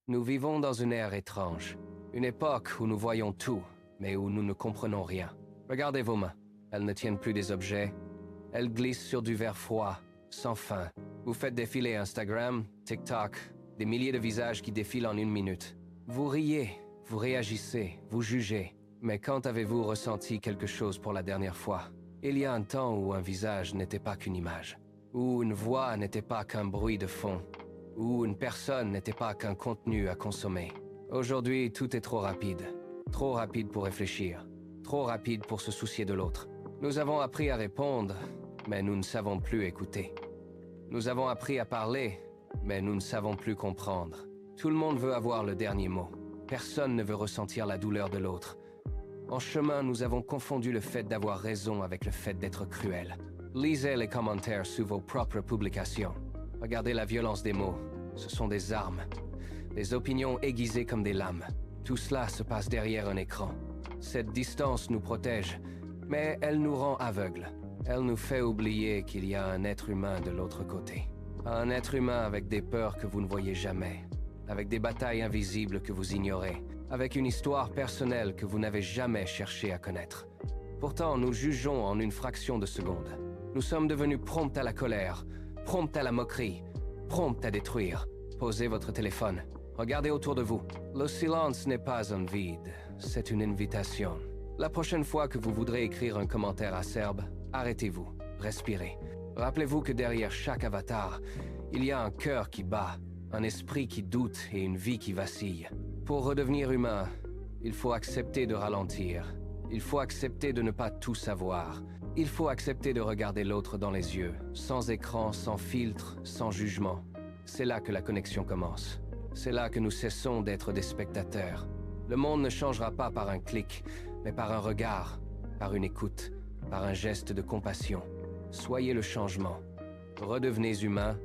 Nous vivons dans une ère étrange, une époque où nous voyons tout, mais où nous ne comprenons rien. Regardez vos mains, elles ne tiennent plus des objets, elles glissent sur du verre froid, sans fin. Vous faites défiler Instagram, TikTok, des milliers de visages qui défilent en une minute. Vous riez, vous réagissez, vous jugez, mais quand avez-vous ressenti quelque chose pour la dernière fois? Il y a un temps où un visage n'était pas qu'une image, où une voix n'était pas qu'un bruit de fond, où une personne n'était pas qu'un contenu à consommer. Aujourd'hui, tout est trop rapide pour réfléchir, trop rapide pour se soucier de l'autre. Nous avons appris à répondre, mais nous ne savons plus écouter. Nous avons appris à parler, mais nous ne savons plus comprendre. Tout le monde veut avoir le dernier mot. Personne ne veut ressentir la douleur de l'autre. En chemin, nous avons confondu le fait d'avoir raison avec le fait d'être cruel. Lisez les commentaires sous vos propres publications. Regardez la violence des mots. Ce sont des armes. Des opinions aiguisées comme des lames. Tout cela se passe derrière un écran. Cette distance nous protège, mais elle nous rend aveugles. Elle nous fait oublier qu'il y a un être humain de l'autre côté. Un être humain avec des peurs que vous ne voyez jamais, avec des batailles invisibles que vous ignorez, avec une histoire personnelle que vous n'avez jamais cherché à connaître. Pourtant, nous jugeons en une fraction de seconde. Nous sommes devenus prompts à la colère, prompts à la moquerie, prompts à détruire. Posez votre téléphone. Regardez autour de vous. Le silence n'est pas un vide, c'est une invitation. La prochaine fois que vous voudrez écrire un commentaire acerbe, arrêtez-vous, respirez. Rappelez-vous que derrière chaque avatar, il y a un cœur qui bat, un esprit qui doute et une vie qui vacille. Pour redevenir humain, il faut accepter de ralentir. Il faut accepter de ne pas tout savoir. Il faut accepter de regarder l'autre dans les yeux, sans écran, sans filtre, sans jugement. C'est là que la connexion commence. C'est là que nous cessons d'être des spectateurs. Le monde ne changera pas par un clic, mais par un regard, par une écoute, par un geste de compassion. Soyez le changement. Redevenez humain